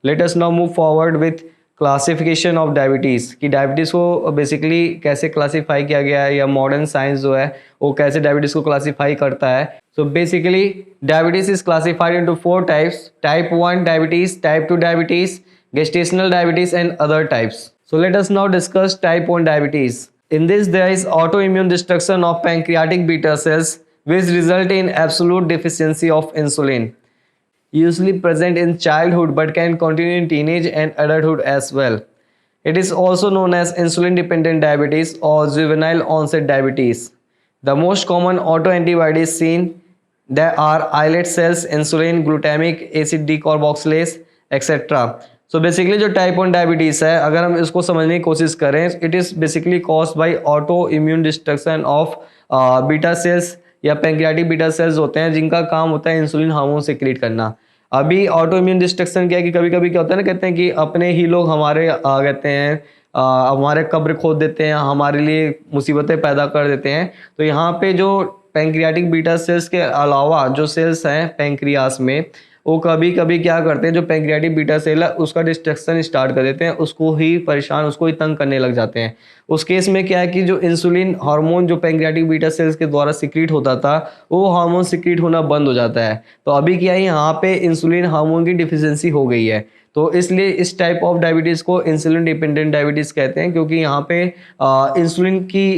Let us now move forward with classification of diabetes कि diabetes को basically कैसे classify किया गया है या मॉडर्न साइंस जो है वो कैसे डायबिटीज़ को क्लासीफाई करता है. So basically diabetes is classified into 4 types: type 1 diabetes, type 2 diabetes, gestational diabetes and other types. So let us now discuss type 1 diabetes. In this there is autoimmune destruction of pancreatic beta cells which result in absolute deficiency of insulin, usually present in childhood but can continue in teenage and adulthood as well. It is also known as insulin dependent diabetes or juvenile onset diabetes. The most common autoantibodies seen there are islet cells, insulin, glutamic acid decarboxylase, etc. So basically जो type 1 diabetes है, अगर हम इसको समझने की कोशिश करें, it is basically caused by auto immune destruction of beta cells या पैंक्रियाटिक बीटा सेल्स होते हैं जिनका काम होता है इंसुलिन हार्मोन सिक्रीट करना. अभी ऑटो इम्यून डिस्ट्रक्शन क्या है कि कभी कभी क्या होता है ना, कहते हैं कि अपने ही लोग हमारे कहते हैं हमारे कब्र खोद देते हैं, हमारे लिए मुसीबतें पैदा कर देते हैं. तो यहाँ पे जो पैंक्रियाटिक बीटा सेल्स के अलावा जो सेल्स हैं पैंक्रियास में, वो कभी कभी क्या करते हैं, जो पैंक्रियाटिक बीटा सेल है उसका डिस्ट्रक्शन स्टार्ट कर देते हैं, उसको ही परेशान, उसको ही तंग करने लग जाते हैं. उस केस में क्या है कि जो इंसुलिन हार्मोन जो पैंक्रियाटिक बीटा सेल्स के द्वारा सिक्रीट होता था वो हार्मोन सिक्रीट होना बंद हो जाता है. तो अभी क्या है, यहाँ पे इंसुलिन हार्मोन की डिफिशियंसी हो गई है. तो इसलिए इस टाइप ऑफ डायबिटीज़ को इंसुलिन डिपेंडेंट डायबिटीज़ कहते हैं, क्योंकि यहाँ पे इंसुलिन की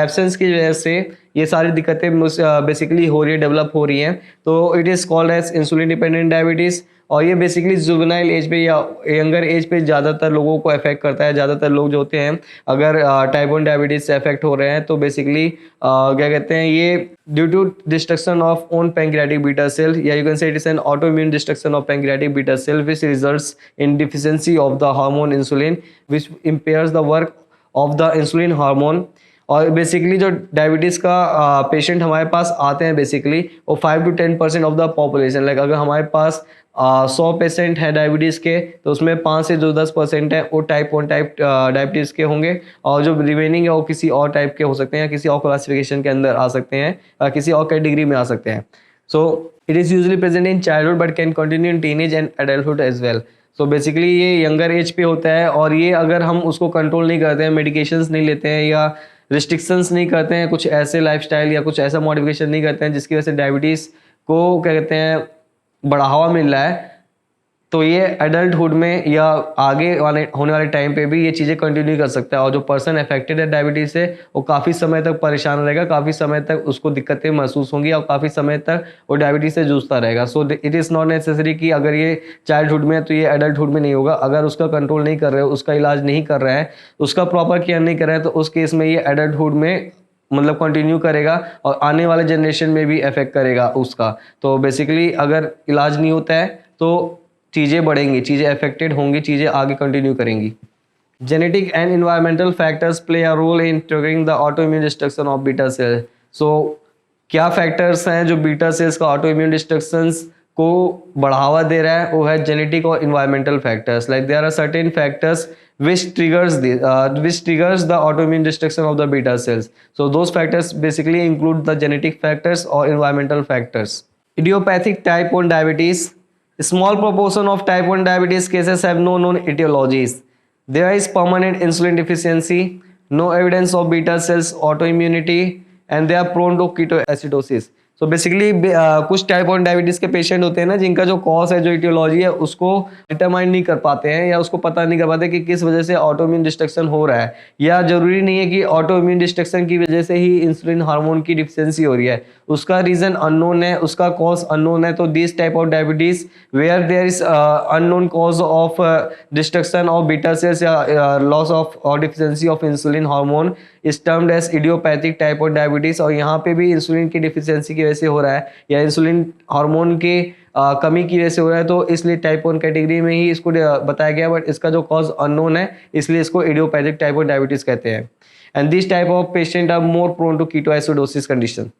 एब्सेंस की वजह से ये सारी दिक्कतें बेसिकली हो रही है, डेवलप हो रही हैं. तो it is called as insulin dependent diabetes. और ये बेसिकली जुवेनाइल एज पे या यंगर एज पे ज़्यादातर लोगों को अफेक्ट करता है. ज़्यादातर लोग जो होते हैं अगर टाइप 1 डायबिटीज़ से अफेक्ट हो रहे हैं तो बेसिकली क्या कहते हैं, ये due to destruction of own pancreatic beta cell, या you can say it is an auto immune destruction of pancreatic beta cell which results in deficiency of the hormone insulin which impairs the work of the insulin hormone. और basically जो diabetes का patient हमारे पास आते हैं basically वो 5 to 10% of the population. Like अगर हमारे पास 100 पेशेंट हैं डायबिटीज़ के तो उसमें 5 से जो 10% है वो टाइप 1 डायबिटीज़ के होंगे, और जो रिमेनिंग है वो किसी और टाइप के हो सकते हैं, किसी और क्लासिफिकेशन के अंदर आ सकते हैं, किसी और कैटेगरी में आ सकते हैं. So it is usually present in childhood but can continue in teenage and adulthood as well. So basically ये यंगर एज पे होता है, और ये अगर हम उसको कंट्रोल नहीं करते हैं, मेडिकेशंस नहीं लेते हैं या रिस्ट्रिक्शंस नहीं करते हैं, कुछ ऐसे लाइफस्टाइल या कुछ ऐसा मॉडिफिकेशन नहीं करते हैं जिसकी वजह से डायबिटीज़ को क्या कहते हैं बढ़ावा मिल रहा है, तो ये एडल्टहुड में या आगे वाले होने वाले टाइम पे भी ये चीज़ें कंटिन्यू कर सकता है. और जो पर्सन अफेक्टेड है डायबिटीज़ से वो काफ़ी समय तक परेशान रहेगा, काफ़ी समय तक उसको दिक्कतें महसूस होंगी और काफ़ी समय तक वो डायबिटीज़ से जूझता रहेगा. सो इट इज़ नॉट नेसेसरी कि अगर ये चाइल्डहुड में है तो ये एडल्टहुड में नहीं होगा. अगर उसका कंट्रोल नहीं कर रहे हो, उसका इलाज नहीं कर रहे हैं, उसका प्रॉपर केयर नहीं कर रहे हैं, तो उस केस में ये एडल्टहुड में मतलब कंटिन्यू करेगा और आने वाले जनरेशन में भी अफेक्ट करेगा उसका. तो बेसिकली अगर इलाज नहीं होता है तो चीज़ें बढ़ेंगी, चीज़ें अफेक्टेड होंगी, चीज़ें आगे कंटिन्यू करेंगी. Genetic and environmental factors play a role in triggering the auto immune destruction of beta cell. So क्या फैक्टर्स हैं जो बीटा सेल्स का ऑटो इम्यून डिस्ट्रक्शंस को बढ़ावा दे रहा है, वो है जेनेटिक और environmental factors. Like there are certain factors which triggers the autoimmune destruction of the beta cells. So those factors basically include the genetic factors or environmental factors. Idiopathic type 1 diabetes. A small proportion of type 1 diabetes cases have no known etiologies. There is permanent insulin deficiency, no evidence of beta cells autoimmunity, and they are prone to ketoacidosis. तो basically कुछ type 1 diabetes के patient होते हैं ना जिनका जो cause है, जो इटियोलॉजी है, उसको डिटरमाइन नहीं कर पाते हैं या उसको पता नहीं कर पाते कि किस वजह से ऑटो इम्यून डिस्ट्रक्शन हो रहा है, या जरूरी नहीं है कि ऑटो इम्यून डिस्ट्रक्शन की वजह से ही इंसुलिन हार्मोन की डिफिशियंसी हो रही है. उसका रीज़न अननोन है, उसका कॉज अननोन है. तो this type of diabetes where there is unknown cause of destruction of beta cells या लॉस ऑफ और deficiency of insulin hormone is termed as idiopathic type of diabetes. और यहाँ पे भी इंसुलिन की डिफिशियंसी की वजह से हो रहा है या इंसुलिन हार्मोन के कमी की वजह से हो रहा है, तो इसलिए टाइप 1 कैटेगरी में ही इसको बताया गया, बट इसका जो कॉज अननोन है इसलिए इसको इडियोपैथिक टाइप ऑफ डायबिटीज़ कहते हैं. And this type of patient are more prone to ketoacidosis condition.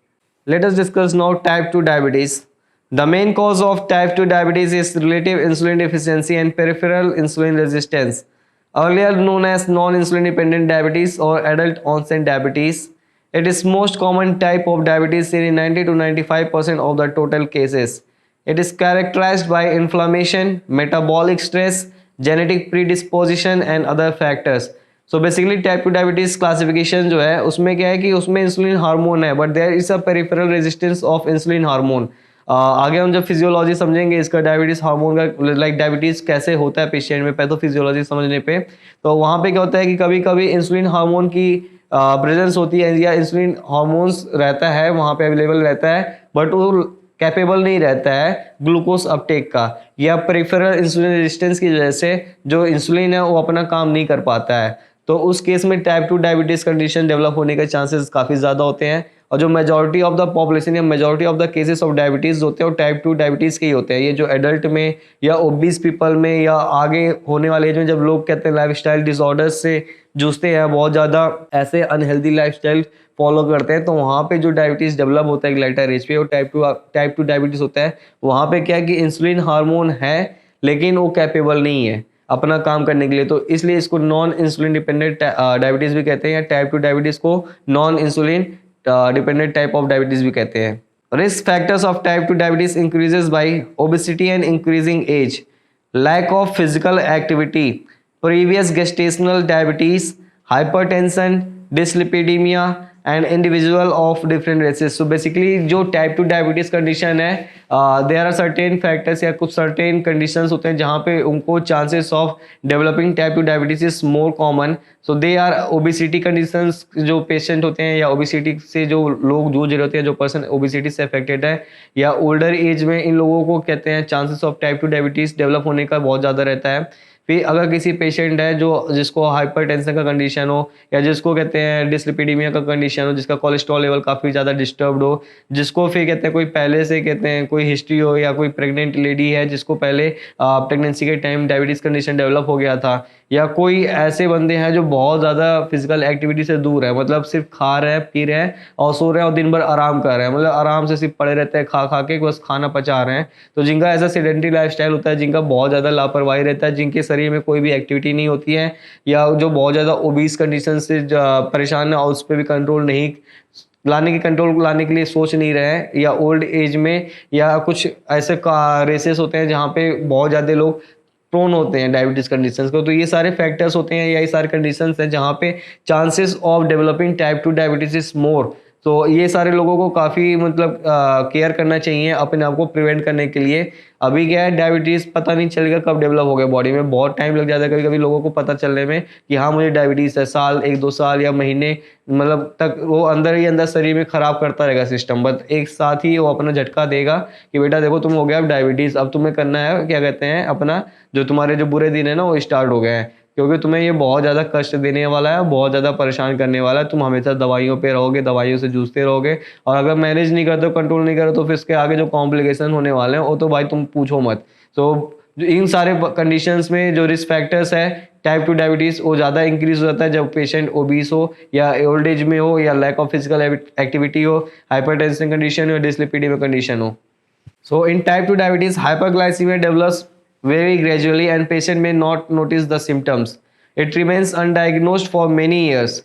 Let us discuss now type 2 diabetes. The main cause of type 2 diabetes is relative insulin deficiency and peripheral insulin resistance, earlier known as non-insulin dependent diabetes or adult onset diabetes. It is most common type of diabetes seen in 90 to 95% of the total cases. It is characterized by inflammation, metabolic stress, genetic predisposition and other factors. So basically type 2 diabetes classification जो है उसमें क्या है कि उसमें insulin hormone है, but there is a peripheral resistance of insulin hormone. आगे हम जब फिजियोलॉजी समझेंगे इसका डायबिटीज हार्मोन का, लाइक डायबिटीज कैसे होता है पेशेंट में, पैथोफिजियोलॉजी समझने पे, तो वहाँ पे क्या होता है कि कभी कभी इंसुलिन हार्मोन की प्रेजेंस होती है या इंसुलिन हार्मोन्स रहता है वहाँ पे अवेलेबल रहता है, बट वो कैपेबल नहीं रहता है ग्लूकोज अपटेक का, या पेरिफेरल इंसुलिन रेजिस्टेंस की वजह से जो इंसुलिन है वो अपना काम नहीं कर पाता है। तो उस केस में टाइप 2 डायबिटीज कंडीशन डेवलप होने के चांसेस काफ़ी ज़्यादा होते हैं, और जो मेजॉरिटी ऑफ द पॉपुलेशन या majority of the cases of diabetes होते हैं वो टाइप 2 डायबिटीज़ के ही होते हैं। ये जो एडल्ट में या ओबीस पीपल में या आगे होने वाले एज में जब लोग कहते हैं लाइफस्टाइल डिसऑर्डर्स से जूझते हैं, बहुत ज़्यादा ऐसे अनहेल्दी लाइफस्टाइल फॉलो करते हैं, तो वहाँ पे जो डायबिटीज़ डेवलप होता है एक लेटर एज पे वो टाइप 2 डायबिटीज़ होता है। वहाँ पे क्या है कि इंसुलिन हार्मोन है लेकिन वो कैपेबल नहीं है अपना काम करने के लिए, तो इसलिए इसको नॉन इंसुलिन डिपेंडेंट डायबिटीज़ भी कहते हैं, या टाइप 2 डायबिटीज़ को non insulin dependent type of diabetes भी कहते हैं। Risk factors of type 2 diabetes increases by obesity and increasing age, lack of physical activity, previous gestational diabetes, hypertension, dyslipidemia and individual of different races. So basically जो type 2 diabetes condition है, there are certain factors या कुछ certain conditions होते हैं जहाँ पे उनको chances of developing type 2 diabetes is more common. So they are obesity conditions, जो patient होते हैं या obesity से जो लोग जूझ रहे होते हैं, जो person obesity से affected है, या older age में इन लोगों को कहते हैं chances of type 2 diabetes develop होने का बहुत ज़्यादा रहता है। फिर अगर किसी पेशेंट है जो जिसको हाइपरटेंशन का कंडीशन हो, या जिसको कहते हैं डिस्लिपिडीमिया का कंडीशन हो, जिसका कोलेस्ट्रॉल लेवल काफ़ी ज़्यादा डिस्टर्ब्ड हो, जिसको फिर कहते हैं कोई पहले से कहते हैं कोई हिस्ट्री हो, या कोई प्रेग्नेंट लेडी है जिसको पहले प्रेगनेंसी के टाइम डायबिटीज़ कंडीशन डेवलप हो गया था, या कोई ऐसे बंदे हैं जो बहुत ज़्यादा फिजिकल एक्टिविटी से दूर है, मतलब सिर्फ खा रहे हैं पी रहे हैं और सो रहे हैं और दिन भर आराम कर रहे हैं, मतलब आराम से सिर्फ पड़े रहते हैं खा खा के बस खाना पचा रहे हैं, तो जिनका ऐसा सेडेंटरी लाइफस्टाइल होता है, जिनका बहुत ज़्यादा लापरवाही रहता है, जिनके शरीर में कोई भी एक्टिविटी नहीं होती है, या जो बहुत ज़्यादा ओबीस कंडीशन से परेशान है और उस पर भी कंट्रोल लाने के लिए सोच नहीं रहे हैं, या ओल्ड एज में, या कुछ ऐसे रेसेस होते हैं जहाँ पे बहुत ज़्यादा लोग प्रोन होते हैं डायबिटीज कंडीशंस को, तो ये सारे फैक्टर्स होते हैं या ये सारे कंडीशंस हैं जहाँ पे chances of developing type 2 diabetes is more. तो ये सारे लोगों को काफ़ी मतलब केयर करना चाहिए अपने आप को प्रिवेंट करने के लिए। अभी क्या है, डायबिटीज़ पता नहीं चलेगा कब डेवलप हो गया बॉडी में, बहुत टाइम लग जाता है कभी कभी लोगों को पता चलने में कि हाँ मुझे डायबिटीज़ है, साल 1-2 साल या महीने मतलब तक वो अंदर ही अंदर शरीर में ख़राब करता रहेगा सिस्टम, बट एक साथ ही वो अपना झटका देगा कि बेटा देखो तुम हो गया अब डायबिटीज़, अब तुम्हें करना है क्या कहते हैं अपना जो तुम्हारे जो बुरे दिन है ना वो स्टार्ट हो गए हैं, क्योंकि तुम्हें ये बहुत ज़्यादा कष्ट देने वाला है, बहुत ज़्यादा परेशान करने वाला है, तुम हमेशा दवाइयों पे रहोगे, दवाइयों से जूझते रहोगे, और अगर मैनेज नहीं करते हो, कंट्रोल नहीं करो, तो फिर इसके आगे जो कॉम्प्लिकेशन होने वाले हैं वो तो भाई तुम पूछो मत। तो इन सारे कंडीशंस में जो रिस्क फैक्टर्स है टाइप 2 डायबिटीज़ वो ज़्यादा इंक्रीज हो जाता है जब पेशेंट ओबीस हो, या ओल्ड एज में हो, या लैक ऑफ फिजिकल एक्टिविटी हो, हाइपरटेंशन कंडीशन हो, डिस्लिपिडीमिया कंडीशन हो। So in type 2 diabetes, hyperglycemia develops very gradually and patient may not notice the symptoms. It remains undiagnosed for many years.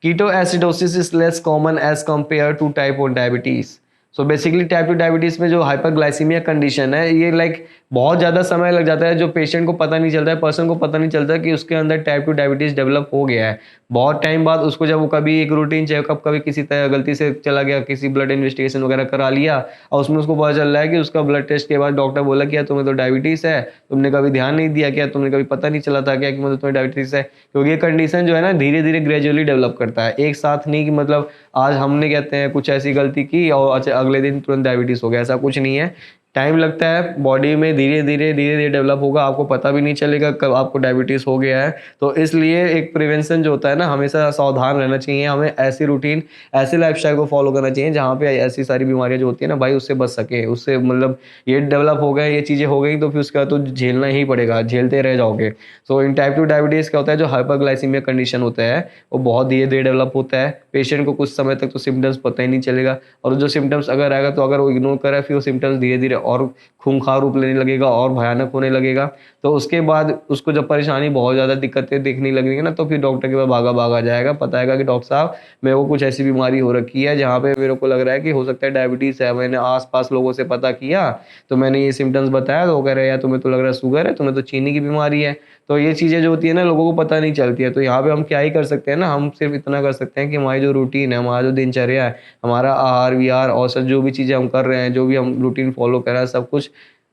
Ketoacidosis is less common as compared to type 1 diabetes. So basically type 2 diabetes में जो hyperglycaemia condition है ये like बहुत ज़्यादा समय लग जाता है, जो पेशेंट को पता नहीं चलता है, पर्सन को पता नहीं चलता कि उसके अंदर टाइप 2 डायबिटीज़ डेवलप हो गया है। बहुत टाइम बाद उसको जब वो कभी एक रूटीन चेकअप कभी किसी तरह गलती से चला गया, किसी ब्लड इन्वेस्टिगेशन वगैरह करा लिया और उसमें उसको पता चल रहा है कि उसका ब्लड टेस्ट के बाद डॉक्टर बोला कि यार तुम्हें तो डायबिटीज़ है, तुमने कभी ध्यान नहीं दिया क्या, तुमने कभी पता नहीं चला था क्या कि मतलब तुम्हें डायबिटीज़ है, क्योंकि ये कंडीशन जो है ना धीरे धीरे ग्रेजुअली डेवलप करता है, एक साथ नहीं कि मतलब आज हमने कहते हैं कुछ ऐसी गलती की और अच्छा अगले दिन तुरंत डायबिटीज़ हो गया, ऐसा कुछ नहीं है। टाइम लगता है, बॉडी में धीरे धीरे डेवलप होगा, आपको पता भी नहीं चलेगा कब आपको डायबिटीज़ हो गया है। तो इसलिए एक प्रिवेंशन जो होता है ना, हमेशा सावधान रहना चाहिए, हमें ऐसी रूटीन ऐसे लाइफस्टाइल को फॉलो करना चाहिए जहाँ पे ऐसी सारी बीमारियाँ जो होती है ना भाई उससे बच सके, उससे मतलब ये डेवलप हो गए, ये चीज़ें हो गई तो फिर उसके बाद तो झेलना ही पड़ेगा, झेलते रह जाओगे। सो इन टाइप 2 डायबिटीज़ क्या होता है, जो हाइपरग्लाइसीमिया कंडीशन होता है वो बहुत धीरे धीरे डेवलप होता है, पेशेंट को कुछ समय तक तो सिम्टम्स पता ही नहीं चलेगा, और जो सिम्टम्स अगर आएगा तो अगर वो इग्नोर करे फिर वो सिम्टम्स धीरे धीरे और खूंखार रूप लेने लगेगा और भयानक होने लगेगा। तो उसके बाद उसको जब परेशानी बहुत ज़्यादा दिक्कतें दिखने लगेंगी ना, तो फिर डॉक्टर के पास भागा जाएगा, बताएगा कि डॉक्टर साहब मेरे को कुछ ऐसी बीमारी हो रखी है जहाँ पे मेरे को लग रहा है कि हो सकता है डायबिटीज़ है। मैंने आस-पास लोगों से पता किया तो मैंने ये सिम्पटम्स बताया, तो वो कह रहे हैं यार तुम्हें तो लग रहा है शुगर है, तुम्हें तो चीनी की बीमारी है। तो ये चीज़ें जो होती है ना लोगों को पता नहीं चलती है। तो यहाँ पे हम क्या ही कर सकते हैं ना, हम सिर्फ इतना कर सकते हैं कि हमारी जो रूटीन है, हमारा जो दिनचर्या है, हमारा आहार-विहार, औसत जो भी चीज़ें हम कर रहे हैं, जो भी हम रूटीन फ़ॉलो कर रहे हैं, सब कुछ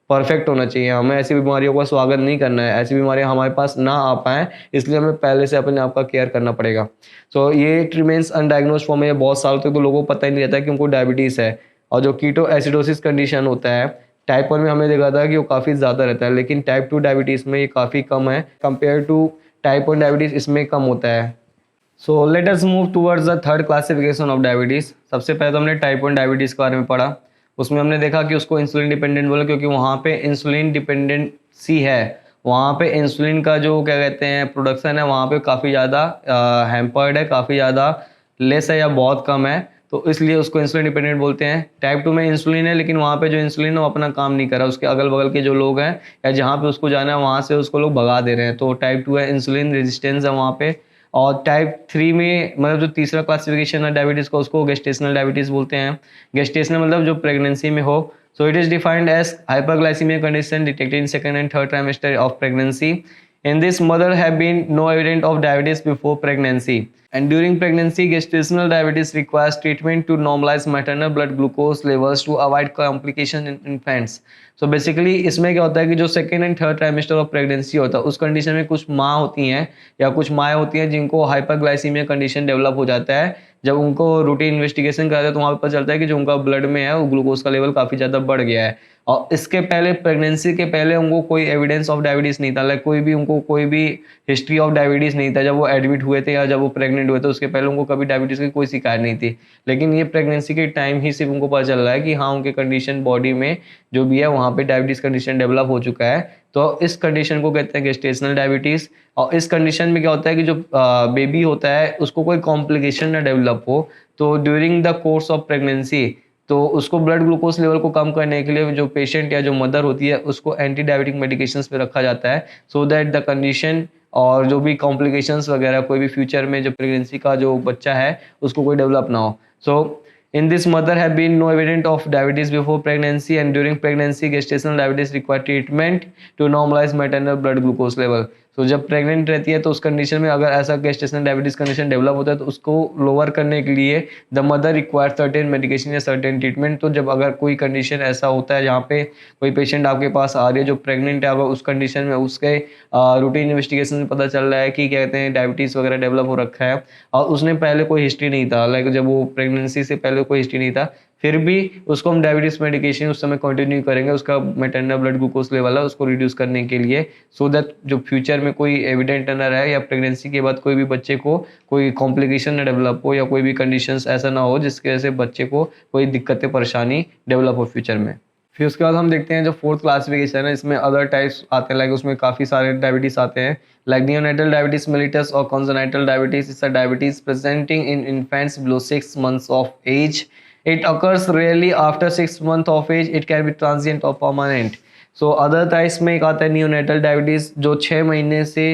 परफेक्ट होना चाहिए। हमें ऐसी बीमारियों का स्वागत नहीं करना है, ऐसी बीमारियाँ हमारे पास ना आ पाएँ, इसलिए हमें पहले से अपने आप का केयर करना पड़ेगा। सो ये इट रिमेन्स अनडायग्नोस्ड फॉर में बहुत सालों तक तो लोगों को पता ही नहीं रहता है कि उनको डायबिटीज़ है। और जो कीटो एसिडोसिस कंडीशन होता है, टाइप 1 में हमने देखा था कि वो काफ़ी ज़्यादा रहता है, लेकिन टाइप 2 डायबिटीज़ में ये काफ़ी कम है, कंपेयर टू टाइप 1 डायबिटीज़ इसमें कम होता है। So let us move towards the third classification of diabetes. सबसे पहले तो हमने टाइप 1 डायबिटीज़ के बारे में पढ़ा। उसमें हमने देखा कि उसको इंसुलिन डिपेंडेंट बोला, क्योंकि वहाँ पे इंसुलिन डिपेंडेंसी है। वहाँ पे इंसुलिन का जो क्या कहते हैं प्रोडक्शन है, वहाँ पे काफ़ी ज़्यादा हैम्पर्ड है, काफ़ी ज़्यादा लेस है या बहुत कम है, तो इसलिए उसको इंसुलिन डिपेंडेंट बोलते हैं। टाइप 2 में इंसुलिन है, लेकिन वहाँ पे जो इंसुलिन है वो अपना काम नहीं कर रहा, उसके अगल-बगल के जो लोग हैं या जहाँ पे उसको जाना है वहाँ से उसको लोग भगा दे रहे हैं, तो टाइप 2 है, इंसुलिन रेजिस्टेंस है वहाँ पे। और टाइप 3 में मतलब जो तीसरा क्लासिफिकेशन है डायबिटीज़ का, उसको गेस्टेशनल डायबिटीज़ बोलते हैं। गेस्टेशनल मतलब जो प्रेगनेंसी में हो। So it is defined as hyperglycaemia condition detected in second and third trimester of pregnancy. In this, mother have been no evidence of diabetes before pregnancy, and during pregnancy, gestational diabetes requires treatment to normalize maternal blood glucose levels to avoid complication in infants. So basically इसमें क्या होता है कि जो second and third trimester of pregnancy होता है, उस condition में कुछ माँ होती हैं या कुछ माएँ होती हैं जिनको हाइपरग्लाइसीमिया कंडीशन डेवलप हो जाता है। जब उनको रूटीन इन्वेस्टिगेशन कराते हैं तो वहाँ पे पता चलता है कि जो उनका ब्लड में है वो ग्लूकोज का लेवल काफ़ी ज़्यादा बढ़ गया है। और इसके पहले प्रेगनेंसी के पहले उनको कोई एविडेंस ऑफ डायबिटीज़ नहीं था, लाइक उनको कोई भी हिस्ट्री ऑफ डायबिटीज़ नहीं था। जब वो एडमिट हुए थे या जब वो प्रेग्नेंट हुए थे उसके पहले उनको कभी डायबिटीज़ की कोई शिकायत नहीं थी। लेकिन ये प्रेगनेंसी के टाइम ही सिर्फ उनको पता चल रहा है कि हाँ, उनके कंडीशन बॉडी में जो भी है वहाँ पे डायबिटीज़ कंडीशन डेवलप हो चुका है। तो इस कंडीशन को कहते हैं गेस्टेशनल डायबिटीज़। और इस कंडीशन में क्या होता है कि जो बेबी होता है उसको कोई कॉम्प्लिकेशन ना डेवलप हो, तो during the course of pregnancy तो उसको ब्लड ग्लूकोज लेवल को कम करने के लिए जो पेशेंट या जो मदर होती है उसको एंटी डायबिटिक मेडिकेशंस पे रखा जाता है, सो दैट द कंडीशन और जो भी कॉम्प्लिकेशंस वगैरह कोई भी फ्यूचर में जो प्रेगनेंसी का जो बच्चा है उसको कोई डेवलप ना हो। सो in this, mother have been no evidence of diabetes before pregnancy, and during pregnancy gestational diabetes require treatment to normalize maternal blood glucose level. तो जब प्रेग्नेंट रहती है तो उस कंडीशन में अगर ऐसा गेस्टेशनल डायबिटीज कंडीशन डेवलप होता है तो उसको लोअर करने के लिए the mother require certain medication या सर्टेन ट्रीटमेंट। तो जब अगर कोई कंडीशन ऐसा होता है जहाँ पे कोई पेशेंट आपके पास आ रही है जो प्रेग्नेंट है, अगर उस कंडीशन में उसके रूटीन इन्वेस्टिगेशन में पता चल रहा है कि क्या कहते हैं डायबिटीज़ वगैरह डेवलप हो रखा है और उसने पहले कोई हिस्ट्री नहीं था, लाइक जब वो प्रेगनेंसी से पहले कोई हिस्ट्री नहीं था, फिर भी उसको हम डायबिटीज़ मेडिकेशन उस समय कंटिन्यू करेंगे, उसका मैटरनल ब्लड ग्लूकोज लेवल है उसको रिड्यूस करने के लिए, सो दैट जो फ्यूचर में कोई एविडेंट न रहे या प्रेगनेंसी के बाद कोई भी बच्चे को कोई कॉम्प्लिकेशन न डेवलप हो या कोई भी कंडीशंस ऐसा ना हो जिसकी वजह से बच्चे को कोई दिक्कतें परेशानी डेवलप हो फ्यूचर में। फिर उसके बाद हम देखते हैं जो फोर्थ क्लासिफिकेशन है, इसमें अदर टाइप्स आते हैं, लाइक उसमें काफ़ी सारे डायबिटीज़ आते हैं, लाइक नियोनेटल डायबिटीज़ मेलिटस और congenital diabetes. It's a diabetes presenting in infants below 6 months of age. It occurs rarely after 6 months of age. It can be transient or permanent. So other types में एक आता है neonatal diabetes, जो 6 महीने से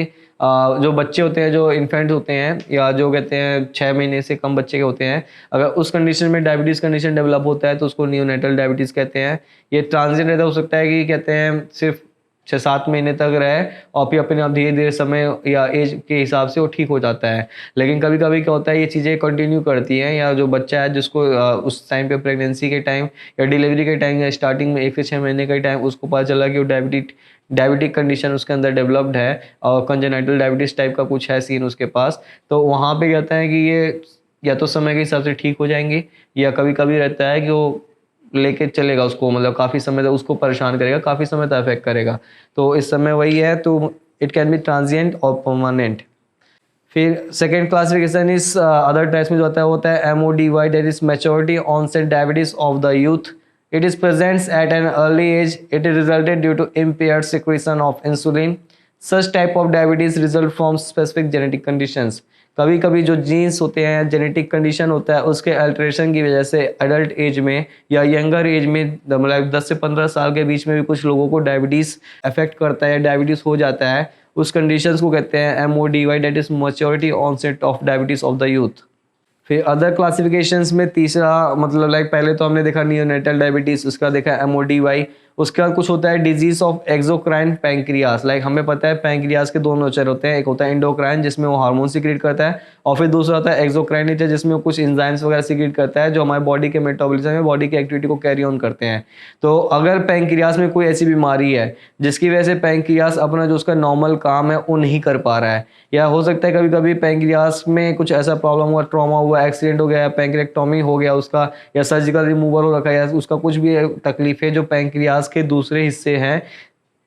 जो बच्चे होते हैं, जो इन्फेंट होते हैं या जो कहते हैं 6 महीने से कम बच्चे के होते हैं, अगर उस कंडीशन में डायबिटीज़ कंडीशन डेवलप होता है तो उसको नियोनेटल डायबिटीज़ कहते हैं। ये ट्रांजिएंट रहता हो सकता है कि कहते हैं सिर्फ 6-7 महीने तक रहे और फिर अपने आप धीरे धीरे समय या एज के हिसाब से वो ठीक हो जाता है। लेकिन कभी कभी क्या होता है ये चीज़ें कंटिन्यू करती हैं, या जो बच्चा है जिसको उस टाइम पे प्रेगनेंसी के टाइम या डिलीवरी के टाइम या स्टार्टिंग में 1 से 6 महीने के टाइम उसको पता चला कि वो डायबिटिक कंडीशन उसके अंदर डेवलप्ड है और कंजेनिटल डायबिटीज़ टाइप का कुछ है सीन उसके पास, तो वहाँ पे कहता है कि ये या तो समय के हिसाब से ठीक हो जाएंगे या कभी कभी रहता है कि वो लेके चलेगा उसको, मतलब काफ़ी समय तक उसको परेशान करेगा, काफ़ी समय तक अफेक्ट करेगा। तो इस समय वही है, तो इट कैन बी ट्रांजिएंट और परमानेंट। फिर सेकेंड क्लासिफिकेशन इस अदर टाइप्स में जो होता है MODY, that is maturity onset diabetes of the youth. It is present at an early age. It is resulted due to impaired secretion of insulin. Such type of diabetes result from specific genetic conditions. कभी कभी जो jeans होते हैं, genetic condition होता है, उसके alteration की वजह से एडल्ट एज में या यंगर एज में, मतलब 10 से 15 साल के बीच में भी कुछ लोगों को डायबिटीज़ अफेक्ट करता है, डायबिटीज़ हो जाता है। उस कंडीशंस को कहते हैं MODY, that is maturity onset of diabetes of the youth. फिर अदर क्लासिफिकेशंस में तीसरा, मतलब लाइक पहले तो हमने देखा नियोनेटल डायबिटीज, उसका देखा MODY। उसके बाद कुछ होता है disease of exocrine pancreas. Like हमें पता है पैंक्रियास के दो नेचर होते हैं, एक होता है इंडोक्राइन जिसमें वो हार्मोन सिक्रेट करता है, और फिर दूसरा होता है एक्सोक्राइन नेचर जिसमें वो कुछ एंजाइम्स वगैरह सिक्रेट करता है जो हमारे बॉडी के मेटाबॉलिज्म में, बॉडी की एक्टिविटी को कैरी ऑन करते हैं। तो अगर पैंक्रियास में कोई ऐसी बीमारी है जिसकी वजह से पैंक्रियास अपना जो उसका नॉर्मल काम है वो नहीं कर पा रहा है, या हो सकता है कभी कभी पैंक्रियास में कुछ ऐसा प्रॉब्लम हुआ, ट्रॉमा हुआ, एक्सीडेंट हो गया, पैंक्रिएक्टोमी हो गया उसका, या सर्जिकल रिमूवल हो रखा है, या उसका कुछ भी तकलीफ है जो पैंक्रियास के दूसरे हिस्से हैं,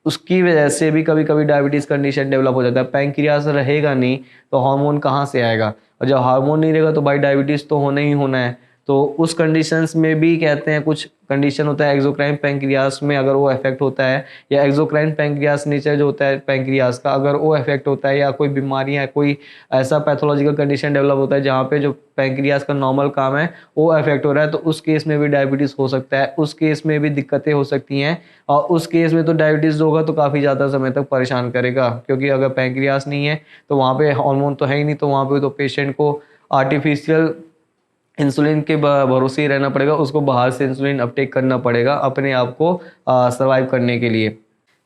उसकी वजह से भी कभी कभी डायबिटीज़ कंडीशन डेवलप हो जाता है। पैंक्रियास रहेगा नहीं तो हार्मोन कहाँ से आएगा, और जब हार्मोन नहीं रहेगा तो भाई डायबिटीज़ तो होना ही होना है। तो उस कंडीशंस में भी कहते हैं कुछ कंडीशन होता है एक्सोक्राइन पैंक्रियास में, अगर वो इफेक्ट होता है, या एक्सोक्राइन पैंक्रियास नेचर जो होता है पैंक्रियास का, अगर वो इफेक्ट होता है, या कोई बीमारियां, कोई ऐसा पैथोलॉजिकल कंडीशन डेवलप होता है जहाँ पे जो पैंक्रियास का नॉर्मल काम है वो इफेक्ट हो रहा है, तो उस केस में भी डायबिटीज़ हो सकता है, उस केस में भी दिक्कतें हो सकती हैं। और उस केस में तो डायबिटीज़ होगा तो काफ़ी ज़्यादा समय तक परेशान करेगा, क्योंकि अगर पैंक्रियास नहीं है तो वहाँ पे हार्मोन तो है ही नहीं, तो वहाँ पे तो पेशेंट को आर्टिफिशियल इंसुलिन के भरोसे ही रहना पड़ेगा, उसको बाहर से इंसुलिन अपटेक करना पड़ेगा अपने आप को सर्वाइव करने के लिए।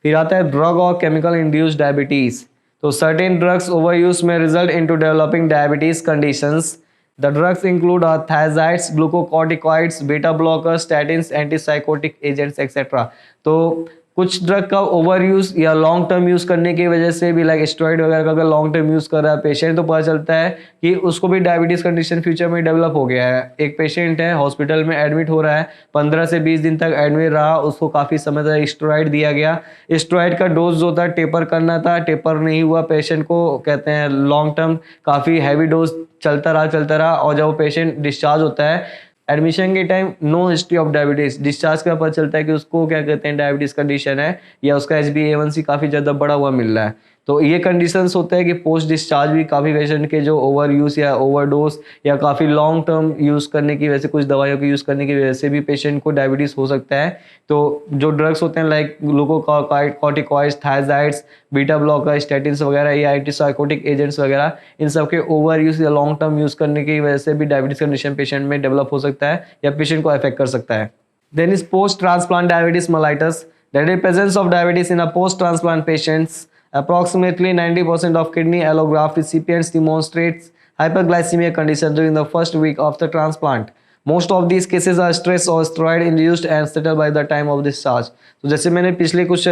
फिर आता है ड्रग और केमिकल इंड्यूस्ड डायबिटीज़। तो सर्टेन ड्रग्स ओवर यूज में result into developing diabetes conditions. The drugs include thiazides, glucocorticoids, beta blockers, statins, antipsychotic agents etcetera. तो कुछ ड्रग का ओवर यूज या लॉन्ग टर्म यूज करने की वजह से भी, लाइक स्टेरॉइड वगैरह का अगर लॉन्ग टर्म यूज कर रहा है पेशेंट, तो पता चलता है कि उसको भी डायबिटीज कंडीशन फ्यूचर में डेवलप हो गया है। एक पेशेंट है हॉस्पिटल में एडमिट हो रहा है, 15 से 20 दिन तक एडमिट रहा, उसको काफी समय तक स्टेरॉइड दिया गया। स्टेरॉइड का डोज जो था टेपर करना था, टेपर नहीं हुआ, पेशेंट को कहते हैं लॉन्ग टर्म काफी हैवी डोज चलता रहा, और जब वो पेशेंट डिस्चार्ज होता है एडमिशन के time, no history of diabetes, discharge का पता चलता है कि उसको क्या कहते हैं डायबिटीज कंडीशन है, या उसका HbA1c काफी ज्यादा बढ़ा हुआ मिल रहा है। तो ये कंडीशंस होते हैं कि पोस्ट डिस्चार्ज भी काफ़ी पेशेंट के जो ओवर यूज़ या ओवरडोज या काफ़ी लॉन्ग टर्म यूज़ करने की वजह से, कुछ दवाइयों के यूज़ करने की वजह से भी पेशेंट को डायबिटीज़ हो सकता है। तो जो ड्रग्स होते हैं like glucocorticoids, thiazides, beta blocker, statins वगैरह या एंटीसाइकोटिक एजेंट्स वगैरह, इन सब के ओवर यूज़ या लॉन्ग टर्म यूज़ करने की वजह से भी डायबिटीज़ कंडीशन पेशेंट में डेवलप हो सकता है या पेशेंट को अफेक्ट कर सकता है। Then is post-transplant diabetes mellitus. That is presence of diabetes in a post-transplant patients. Approximately 90% of kidney allograft recipients demonstrates hyperglycemia condition during the first week after transplant. Most of these cases are stress or steroid induced and settle by the time of discharge. तो जैसे मैंने पिछले कुछ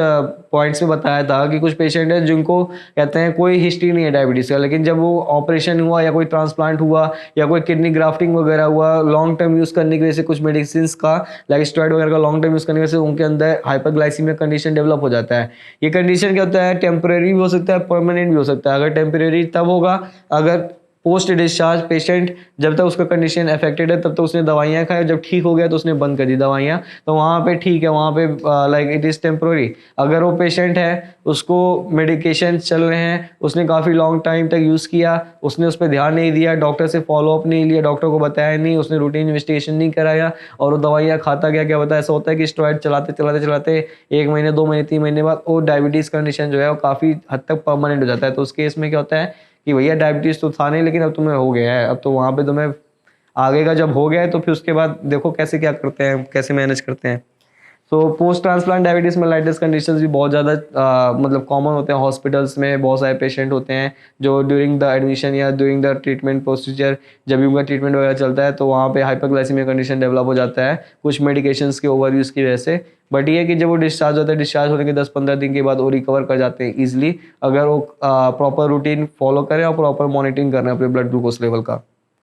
points में बताया था कि कुछ पेशेंट हैं जिनको कहते हैं कोई हिस्ट्री नहीं है डायबिटीज़ का, लेकिन जब वो ऑपरेशन हुआ या कोई ट्रांसप्लांट हुआ या कोई किडनी ग्राफ्टिंग वगैरह हुआ, लॉन्ग टर्म यूज़ करने की वजह से कुछ मेडिसिन का लाइक स्टेरॉइड वगैरह का लॉन्ग टर्म यूज़ करने की वजह से उनके अंदर हाइपरग्लाइसीमिया कंडीशन डेवलप हो जाता है। ये कंडीशन क्या होता है, टेम्परेरी भी हो सकता है, परमानेंट भी हो सकता है। अगर टेम्परेरी तब होगा अगर पोस्ट डिस्चार्ज पेशेंट जब तक उसका कंडीशन अफेक्टेड है तब तक उसने दवाइयाँ खाई, जब ठीक हो गया तो उसने बंद कर दी दवाइयाँ, तो वहाँ पे ठीक है, वहाँ पे लाइक इट इज़ टेम्प्रोरी। अगर वो पेशेंट है उसको मेडिकेशन चल रहे हैं, उसने काफ़ी लॉन्ग टाइम तक यूज़ किया, उसने उस पर ध्यान नहीं दिया, डॉक्टर से फॉलोअप नहीं लिया, डॉक्टर को बताया नहीं, उसने रूटीन इन्वेस्टिगेशन नहीं कराया और वो दवाइयाँ खाता गया, क्या पता ऐसा होता है कि स्टेरॉइड चलाते 1 महीने 2 महीने 3 महीने बाद वो डायबिटीज़ कंडीशन जो है वो काफ़ी हद तक परमानेंट हो जाता है। तो उस केस में क्या होता है कि भैया डायबिटीज़ तो था नहीं लेकिन अब तुम्हें हो गया है, अब तो वहाँ पे तुम्हें आगे का जब हो गया है तो फिर उसके बाद देखो कैसे क्या करते हैं, कैसे मैनेज करते हैं। तो post transplant diabetes mellitus conditions भी बहुत ज़्यादा मतलब कॉमन होते हैं हॉस्पिटल्स में। बहुत सारे पेशेंट होते हैं जो ड्यूरिंग द एडमिशन या ड्यूरिंग द ट्रीटमेंट प्रोसीजर जब भी उनका ट्रीटमेंट वगैरह चलता है तो वहाँ पे हाइपरग्लाइसीमिया कंडीशन डेवलप हो जाता है कुछ मेडिकेशंस के ओवर यूज़ की वजह से। बट ये कि जब वो डिस्चार्ज होता है, डिस्चार्ज होने के 10-15 दिन के बाद वो रिकवर कर जाते हैं ईजिली, अगर वो प्रॉपर रूटीन फॉलो करें और प्रॉपर मॉनिटरिंग करें अपने ब्लड ग्लूकोज लेवल का।